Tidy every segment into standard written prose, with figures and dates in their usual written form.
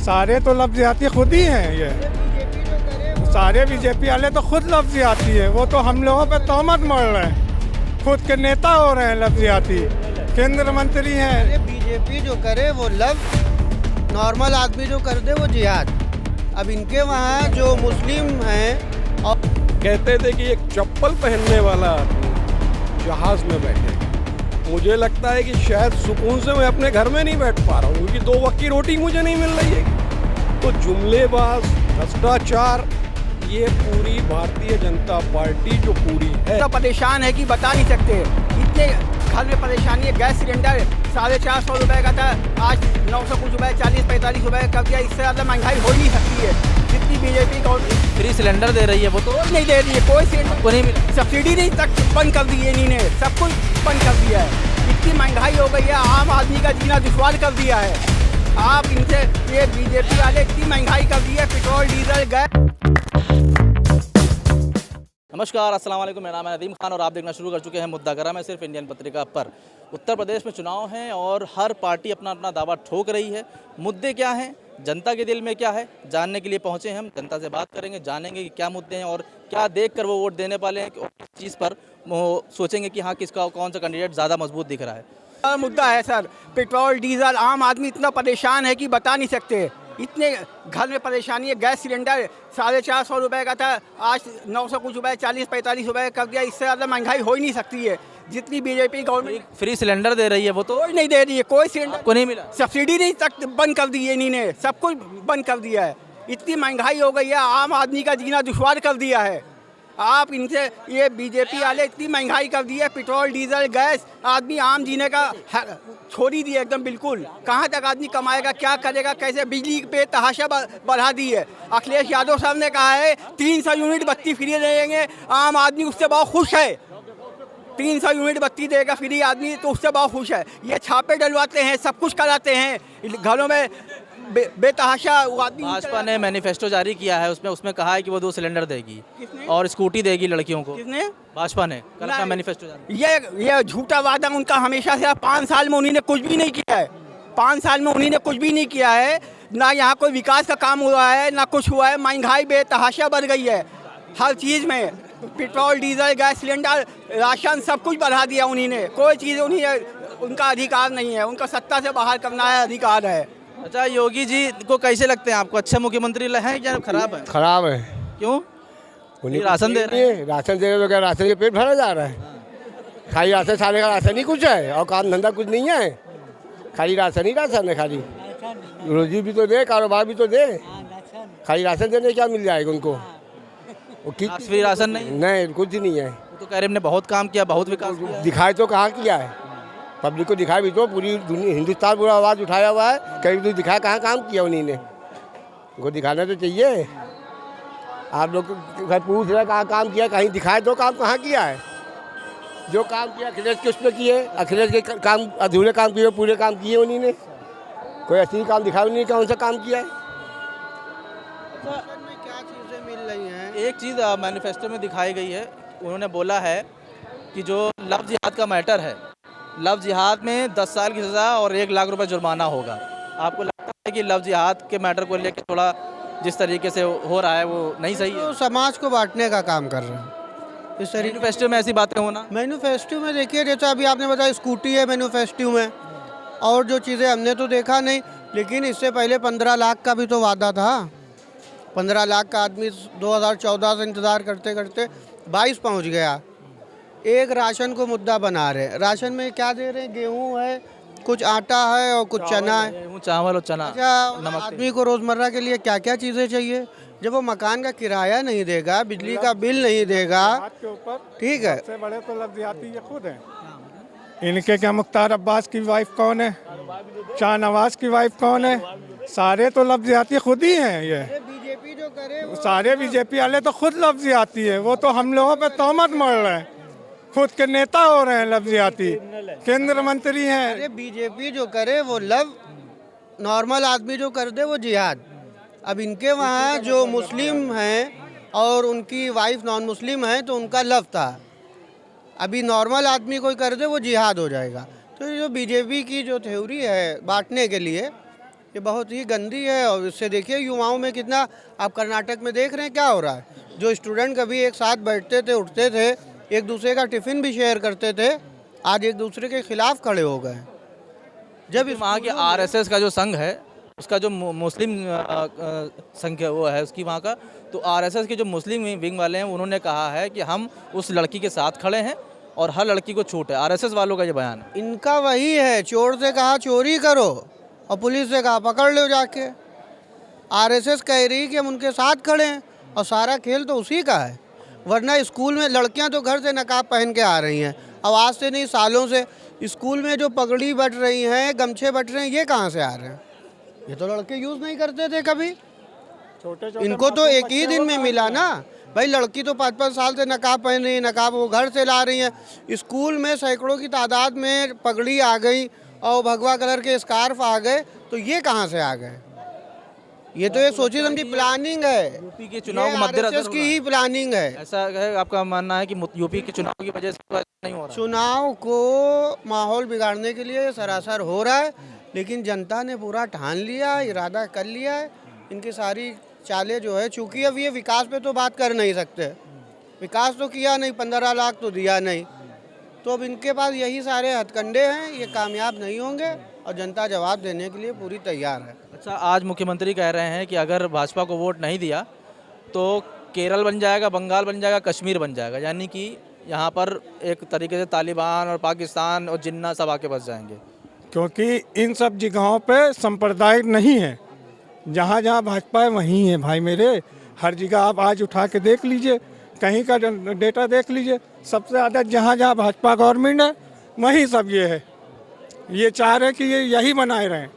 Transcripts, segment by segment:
सारे तो लफ्ज़ियाती खुद ही हैं ये, सारे बीजेपी वाले तो खुद लफ्ज़ियाती है। वो तो हम लोगों पे तोहमत मर रहे हैं, खुद के नेता हो रहे हैं लफ्ज़ियाती, केंद्र मंत्री हैं। बीजेपी जो करे वो लव, नॉर्मल आदमी जो कर दे वो जिहाद। अब इनके वहाँ जो मुस्लिम हैं और कहते थे कि एक चप्पल पहनने वाला आदमी जहाज में बैठे, मुझे लगता है कि शायद सुकून से मैं अपने घर में नहीं बैठ पा रहा हूँ, क्योंकि 2 वक्त की रोटी मुझे नहीं मिल रही है। तो जुमलेबाज, भ्रष्टाचार, ये पूरी भारतीय जनता पार्टी जो पूरी है, तो परेशान है कि बता नहीं सकते। इतने घर में परेशानी है। गैस सिलेंडर 450 रुपए का था, आज 900 कुछ रुपए, 40-45 रुपए कर दिया। इससे ज़्यादा महंगाई हो नहीं सकती है। जितनी बीजेपी गवर्नमेंट फ्री सिलेंडर दे रही है, वो तो नहीं दे रही है, कोई सिलेंडर को नहीं मिला। सब्सिडी नहीं तक बंद कर दी है इन्होंने, सब कुछ बंद कर दिया है। इतनी महंगाई हो गई है, आम आदमी का जीना दुश्वार कर दिया है। आप इनसे ये बीजेपी वाले इतनी महंगाई कर दी है, पेट्रोल डीजल गैस। नमस्कार, अस्सलाम वालेकुम। मेरा नाम है नदीम खान और आप देखना शुरू कर चुके हैं मुद्दा गरम है सिर्फ इंडियन पत्रिका पर। उत्तर प्रदेश में चुनाव हैं और हर पार्टी अपना अपना दावा ठोक रही है। मुद्दे क्या हैं, जनता के दिल में क्या है, जानने के लिए पहुंचे हैं हम। जनता से बात करेंगे, जानेंगे कि क्या मुद्दे हैं और क्या देखकर वो वोट देने वाले हैं और किस चीज़ पर वो सोचेंगे कि हाँ किसका कौन सा कैंडिडेट ज़्यादा मजबूत दिख रहा है। मुद्दा है सर, पेट्रोल डीजल। आम आदमी इतना परेशान है कि बता नहीं सकते। इतने घर में परेशानी है। गैस सिलेंडर 450 रुपए का था, आज 900 कुछ रुपए, 40-45 रुपए कर दिया। इससे ज़्यादा महंगाई हो ही नहीं सकती है। जितनी बीजेपी गवर्नमेंट फ्री सिलेंडर दे रही है, वो तो कोई नहीं दे रही है, कोई सिलेंडर को नहीं मिला। सब्सिडी नहीं तक बंद कर दी है इन्होंने, सब कुछ बंद कर दिया है। इतनी महंगाई हो गई है, आम आदमी का जीना दुश्वार कर दिया है। आप इनसे ये बीजेपी वाले इतनी महंगाई कर दी है, पेट्रोल डीजल गैस, आदमी आम जीने का छोड़ ही दिया एकदम बिल्कुल। कहाँ तक आदमी कमाएगा, क्या करेगा, कैसे? बिजली पे तहाशा बढ़ा दी है। अखिलेश यादव साहब ने कहा है 300 यूनिट बत्ती फ्री देंगे, आम आदमी उससे बहुत खुश है। 300 यूनिट बत्ती देगा फ्री आदमी, तो उससे बहुत खुश है। ये छापे डलवाते हैं, सब कुछ कराते हैं घरों में बेतहाशा आदमी। भाजपा ने मैनिफेस्टो जारी किया है, उसमें कहा है कि वो 2 सिलेंडर देगी किसने? और स्कूटी देगी लड़कियों को। किसने? भाजपा ने कल अपना मैनिफेस्टो जारी। ये झूठा वादा उनका हमेशा से। 5 साल में उन्होंने कुछ भी नहीं किया है। 5 साल में उन्होंने कुछ भी नहीं किया है। ना यहाँ कोई विकास का काम हुआ है, ना कुछ हुआ है। महंगाई बेतहाशा बढ़ गई है हर चीज़ में। Petrol diesel gas cylinder ration सब कुछ बढ़ा दिया उन्होंने। कोई चीज़ उनका अधिकार नहीं है, उनका सत्ता से बाहर करना है अधिकार है। अच्छा, योगी जी को कैसे लगते हैं आपको? अच्छे मुख्यमंत्री हैं या खराब है? खराब है। क्यों? उन्हीं राशन दे रहे हैं। राशन दे रहे तो क्या राशन के पेट भरा जा रहा है? खाली राशन, सारे का राशन ही कुछ है और काम धंधा कुछ नहीं है। खाली राशन ही राशन है। खाली रोजी भी तो दे, कारोबार भी तो दे। खाली राशन देने क्या मिल जाएगा उनको? वो फ्री राशन नहीं, कुछ नहीं है। वो तो कह रहे हमने बहुत काम किया, बहुत विकास किया। दिखाए तो कहाँ किया है? पब्लिक को दिखाया भी तो, पूरी दुनिया हिंदुस्तान पूरा आवाज़ उठाया हुआ है। कहीं तो दिखाया कहाँ काम किया उन्होंने? उनको दिखाना तो चाहिए। आप लोग पूछ रहे कहाँ काम किया, कहीं दिखाए तो काम कहाँ किया है? जो काम किया अखिलेश के उसमें किए, अखिलेश के काम अधूरे काम किए, पूरे काम किए उन्होंने। कोई असली काम दिखाया उन्होंने, कौन सा काम किया है? क्या चीज़ें मिल रही हैं? एक चीज़ मैनिफेस्टो में दिखाई गई है। उन्होंने बोला है कि जो लव जिहाद का मैटर है, लव जिहाद में 10 साल की सज़ा और 1 लाख रुपए जुर्माना होगा। आपको लगता है कि लव जिहाद के मैटर को लेकर थोड़ा जिस तरीके से हो रहा है वो नहीं सही है? तो समाज को बांटने का काम कर रहे हैं इस तरीके। मैनिफेस्टो में ऐसी बातें होना। मैन्युफेस्टो में देखिए, जैसे अभी आपने बताया स्कूटी है मैन्युफेस्टो में, और जो चीज़ें हमने तो देखा नहीं। लेकिन इससे पहले 15 लाख का भी तो वादा था। 15 लाख का आदमी 2014 से इंतज़ार करते करते 22 पहुँच गया। एक राशन को मुद्दा बना रहे। राशन में क्या दे रहे हैं? गेहूँ है, कुछ आटा है और कुछ चना है। गेहूं, चावल और चना। अच्छा, नमक आदमी को रोज़मर्रा के लिए क्या क्या चीज़ें चाहिए? जब वो मकान का किराया नहीं देगा, बिजली का बिल नहीं देगा, के ऊपर ठीक है। सबसे बड़े तो लफ्ज़ियाती ये खुद हैं। इनके क्या मुख्तार अब्बास की वाइफ कौन है? शाहनवाज की वाइफ कौन है? सारे तो लफ्ज़ियाती खुद ही हैं ये। बीजेपी जो करे वो सारे बीजेपी वाले तो खुद लफ्ज़ियाती है। वो तो हम लोगों पे तोहमत मर रहे हैं, खुद के नेता हो रहे हैं लफ्ज़ियाती, केंद्र मंत्री हैं। अरे बीजेपी जो करे वो लव, नॉर्मल आदमी जो कर दे वो जिहाद। अब इनके वहाँ जो मुस्लिम हैं और उनकी वाइफ नॉन मुस्लिम है तो उनका लव था। अभी नॉर्मल आदमी कोई कर दे वो जिहाद हो जाएगा। तो ये जो बीजेपी की जो थ्योरी है बांटने के लिए, ये कि बहुत ही गंदी है। और इससे देखिए युवाओं में कितना, आप कर्नाटक में देख रहे हैं क्या हो रहा है। जो स्टूडेंट कभी एक साथ बैठते थे, उठते थे, एक दूसरे का टिफ़िन भी शेयर करते थे, आज एक दूसरे के खिलाफ खड़े हो गए। जब वहाँ के आरएसएस का जो संघ है, उसका जो मुस्लिम संघ है वो है उसकी वहाँ का, तो आरएसएस के जो मुस्लिम विंग वाले हैं उन्होंने कहा है कि हम उस लड़की के साथ खड़े हैं और हर लड़की को छूट है। आरएसएस वालों का ये बयान है। इनका वही है, चोर से कहा चोरी करो और पुलिस से कहा पकड़ लो जाके। आरएसएस कह रही कि हम उनके साथ खड़े हैं और सारा खेल तो उसी का है। वरना स्कूल में लड़कियां तो घर से नकाब पहन के आ रही हैं, अब आज से नहीं सालों से। स्कूल में जो पगड़ी बट रही हैं, गमछे बट रहे हैं, ये कहाँ से आ रहे हैं? ये तो लड़के यूज़ नहीं करते थे कभी। इनको तो एक ही दिन में मिला ना भाई। लड़की तो 5-5 साल से नकाब पहन रही है, नकाब वो घर से ला रही हैं। स्कूल में सैकड़ों की तादाद में पगड़ी आ गई और भगवा कलर के स्कार्फ आ गए, तो ये कहाँ से आ गए? ये तो एक सोची समझी प्लानिंग है। यूपी के चुनाव को मद्देनजर की ही प्लानिंग है। ऐसा है आपका मानना है कि यूपी के चुनाव की वजह से नहीं हो रहा? चुनाव को माहौल बिगाड़ने के लिए सरासर हो रहा है, लेकिन जनता ने पूरा ठान लिया, इरादा कर लिया है। इनकी सारी चालें जो है, चूँकि अब ये विकास पे तो बात कर नहीं सकते, विकास तो किया नहीं, 15 लाख तो दिया नहीं, तो अब इनके पास यही सारे हथकंडे हैं, ये कामयाब नहीं होंगे और जनता जवाब देने के लिए पूरी तैयार है। अच्छा, आज मुख्यमंत्री कह रहे हैं कि अगर भाजपा को वोट नहीं दिया तो केरल बन जाएगा, बंगाल बन जाएगा, कश्मीर बन जाएगा, यानी कि यहाँ पर एक तरीके से तालिबान और पाकिस्तान और जिन्ना सब आके बस जाएंगे। क्योंकि इन सब जगहों पे सांप्रदायिक नहीं है। जहाँ जहाँ भाजपा है वहीं है भाई मेरे। हर जगह आप आज उठा के देख लीजिए, कहीं का डेटा देख लीजिए, सबसे ज़्यादा जहाँ जहाँ भाजपा गवर्नमेंट है वहीं सब ये है। ये चाह रहे कि ये यही बनाए रहें,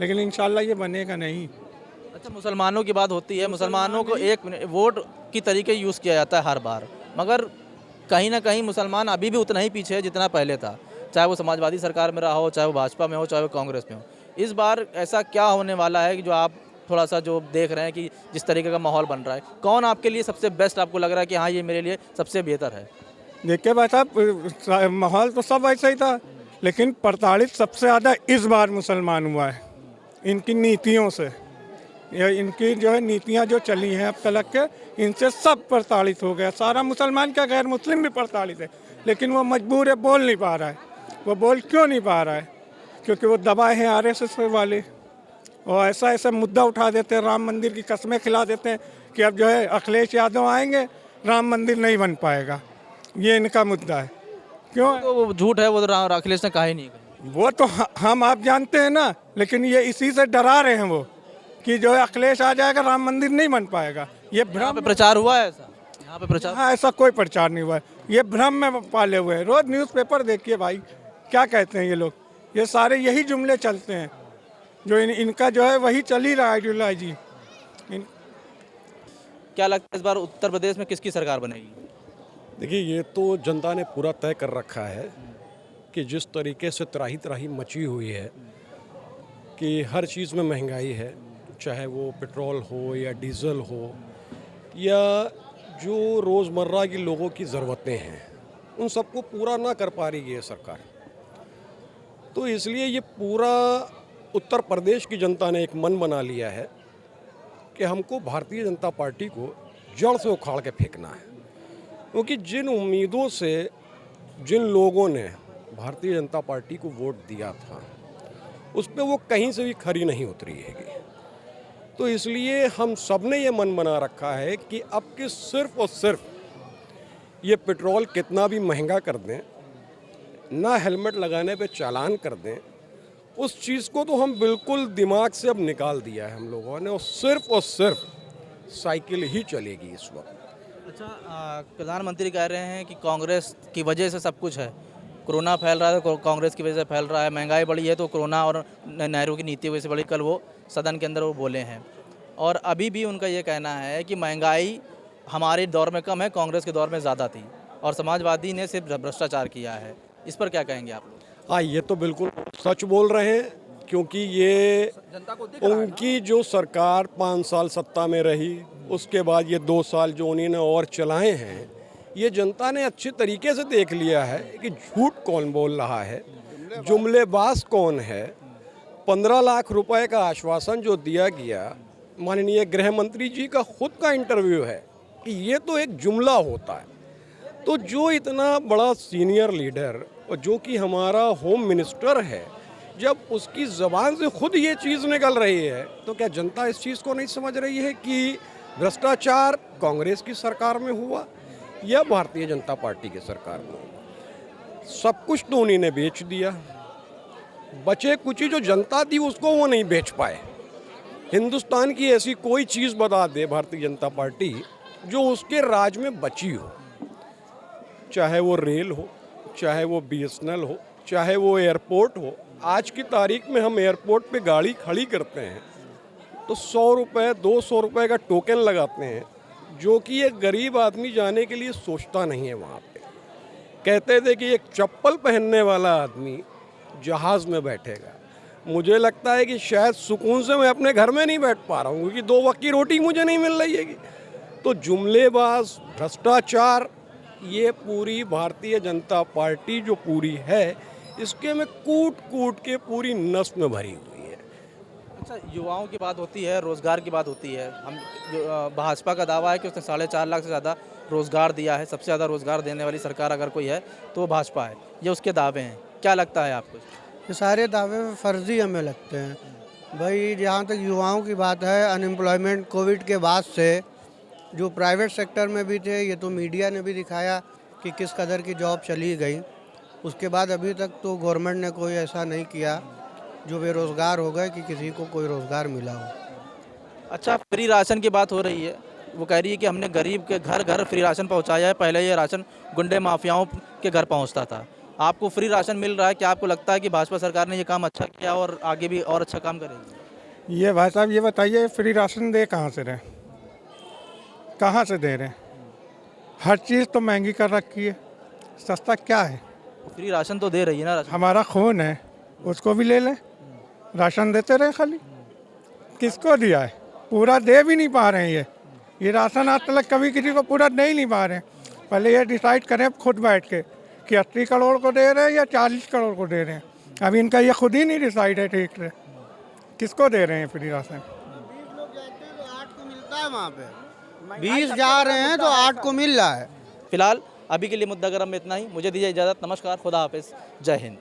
लेकिन इंशाल्लाह ये बनेगा नहीं। अच्छा, मुसलमानों की बात होती है, मुसलमानों को एक वोट की तरीके यूज़ किया जाता है हर बार, मगर कहीं ना कहीं मुसलमान अभी भी उतना ही पीछे है जितना पहले था, चाहे वो समाजवादी सरकार में रहा हो, चाहे वो भाजपा में हो, चाहे वो कांग्रेस में हो। इस बार ऐसा क्या होने वाला है कि जो आप थोड़ा सा जो देख रहे हैं कि जिस तरीके का माहौल बन रहा है, कौन आपके लिए सबसे बेस्ट आपको लग रहा है कि हाँ ये मेरे लिए सबसे बेहतर है? देखिए भाई साहब, माहौल तो सब ऐसा ही था, लेकिन प्रताड़ित सबसे ज़्यादा इस बार मुसलमान हुआ है इनकी नीतियों से। इनकी जो है नीतियाँ जो चली हैं अब तक के, इनसे सब प्रताड़ित हो गया। सारा मुसलमान क्या, गैर मुस्लिम भी प्रताड़ित है, लेकिन वो मजबूर है, बोल नहीं पा रहा है। वो बोल क्यों नहीं पा रहा है? क्योंकि वो दबाए हैं आरएसएस वाले, और ऐसा मुद्दा उठा देते हैं, राम मंदिर की कस्में खिला देते हैं कि अब जो है अखिलेश यादव आएंगे, राम मंदिर नहीं बन पाएगा। ये इनका मुद्दा है। क्यों? तो वो झूठ है, वो तो अखिलेश ने कहा ही नहीं। वो तो हम आप जानते हैं ना, लेकिन ये इसी से डरा रहे हैं वो कि जो है अखिलेश आ जाएगा, राम मंदिर नहीं बन पाएगा। ये भ्रम पे प्रचार हुआ है ऐसा? यहाँ पे प्रचार? हाँ, ऐसा कोई प्रचार नहीं हुआ है, ये भ्रम में पाले हुए हैं। रोज न्यूज़पेपर देखिए भाई, क्या कहते हैं ये लोग, ये सारे यही जुमले चलते हैं जो इनका जो है वही चल ही रहा है आइडियोलॉजी। क्या लगता है इस बार उत्तर प्रदेश में किसकी सरकार बनेगी? देखिए, ये तो जनता ने पूरा तय कर रखा है कि जिस तरीके से त्राही त्राही मची हुई है कि हर चीज़ में महंगाई है, चाहे वो पेट्रोल हो या डीजल हो या जो रोज़मर्रा की लोगों की ज़रूरतें हैं, उन सबको पूरा ना कर पा रही है सरकार। तो इसलिए ये पूरा उत्तर प्रदेश की जनता ने एक मन बना लिया है कि हमको भारतीय जनता पार्टी को जड़ से उखाड़ के फेंकना है। क्योंकि जिन उम्मीदों से जिन लोगों ने भारतीय जनता पार्टी को वोट दिया था, उस पर वो कहीं से भी खरी नहीं उतरी हैगी। तो इसलिए हम सब ने ये मन बना रखा है कि अब के सिर्फ और सिर्फ ये पेट्रोल कितना भी महंगा कर दें, ना हेलमेट लगाने पे चालान कर दें, उस चीज़ को तो हम बिल्कुल दिमाग से अब निकाल दिया है हम लोगों ने, और सिर्फ साइकिल ही चलेगी इस वक्त। अच्छा, प्रधानमंत्री कह रहे हैं कि कांग्रेस की वजह से सब कुछ है, कोरोना फैल रहा है तो कांग्रेस की वजह से फैल रहा है, महंगाई बढ़ी है तो कोरोना और नेहरू की नीति की वजह से बढ़ी। कल वो सदन के अंदर वो बोले हैं, और अभी भी उनका ये कहना है कि महंगाई हमारे दौर में कम है, कांग्रेस के दौर में ज़्यादा थी, और समाजवादी ने सिर्फ भ्रष्टाचार किया है। इस पर क्या कहेंगे आप लोग? हाँ, ये तो बिल्कुल सच बोल रहे हैं, क्योंकि ये उनकी जो सरकार 5 साल सत्ता में रही, उसके बाद ये 2 साल जो उन्होंने और चलाए हैं, ये जनता ने अच्छे तरीके से देख लिया है कि झूठ कौन बोल रहा है, जुमलेबाज कौन है, 15 लाख रुपए का आश्वासन जो दिया गया, माननीय गृह मंत्री जी का खुद का इंटरव्यू है कि ये तो एक जुमला होता है। तो जो इतना बड़ा सीनियर लीडर और जो कि हमारा होम मिनिस्टर है, जब उसकी ज़बान से खुद ये चीज़ निकल रही है, तो क्या जनता इस चीज़ को नहीं समझ रही है कि भ्रष्टाचार कांग्रेस की सरकार में हुआ या भारतीय जनता पार्टी की सरकार में हुआ? सब कुछ तो उन्हीं ने बेच दिया, बचे कुची जो जनता थी उसको वो नहीं बेच पाए। हिंदुस्तान की ऐसी कोई चीज़ बता दे भारतीय जनता पार्टी जो उसके राज में बची हो, चाहे वो रेल हो, चाहे वो BSNL हो, चाहे वो एयरपोर्ट हो। आज की तारीख में हम एयरपोर्ट पे गाड़ी खड़ी करते हैं तो 100 रुपये 200 रुपये का टोकन लगाते हैं, जो कि एक गरीब आदमी जाने के लिए सोचता नहीं है वहाँ पे। कहते थे कि एक चप्पल पहनने वाला आदमी जहाज़ में बैठेगा। मुझे लगता है कि शायद सुकून से मैं अपने घर में नहीं बैठ पा रहा हूँ, क्योंकि 2 वक्त की रोटी मुझे नहीं मिल रही है। तो जुमलेबाज, भ्रष्टाचार, ये पूरी भारतीय जनता पार्टी जो पूरी है, इसके में कूट कूट के पूरी नस में भरी हुई है। अच्छा, युवाओं की बात होती है, रोज़गार की बात होती है। हम भाजपा का दावा है कि उसने 4.5 लाख से ज़्यादा रोज़गार दिया है। सबसे ज़्यादा रोज़गार देने वाली सरकार अगर कोई है तो वो भाजपा है। ये उसके दावे हैं, क्या लगता है आपको? ये सारे दावे फर्जी हमें लगते हैं भाई। जहाँ तक युवाओं की बात है, अनएम्प्लॉयमेंट कोविड के बाद से जो प्राइवेट सेक्टर में भी थे, ये तो मीडिया ने भी दिखाया कि किस कदर की जॉब चली गई। उसके बाद अभी तक तो गवर्नमेंट ने कोई ऐसा नहीं किया जो बेरोज़गार हो गए कि किसी को कोई रोज़गार मिला हो। अच्छा, फ्री राशन की बात हो रही है। वो कह रही है कि हमने गरीब के घर घर फ्री राशन पहुंचाया है। पहले ये राशन गुंडे माफियाओं के घर पहुंचता था। आपको फ्री राशन मिल रहा है, क्या आपको लगता है कि भाजपा सरकार ने ये काम अच्छा किया और आगे भी और अच्छा काम करेगी? ये भाई साहब ये बताइए, फ्री राशन दे कहाँ से रहे, कहाँ से दे रहे हैं? हर चीज़ तो महंगी कर रखी है, सस्ता क्या है? फ्री राशन तो दे रही है ना। राशन हमारा खून है, उसको भी ले लें। राशन देते रहे खाली, किसको दिया है? पूरा दे भी नहीं पा रहे हैं। ये राशन आज तक कभी किसी को पूरा दे ही नहीं पा रहे हैं। पहले ये डिसाइड करें खुद बैठ के कि 80 करोड़ को दे रहे हैं या 40 करोड़ को दे रहे हैं। अभी इनका ये खुद ही नहीं डिसाइड है ठीक से किसको दे रहे हैं फ्री राशन। 20 लोग जाते हैं तो 8 को मिलता है वहाँ पे, 20 जा रहे हैं तो 8 को मिल रहा है। फिलहाल अभी के लिए मुद्दा गरम में इतना ही। मुझे दीजिए इजाज़त। नमस्कार, खुदा हाफिज़, जय हिंद।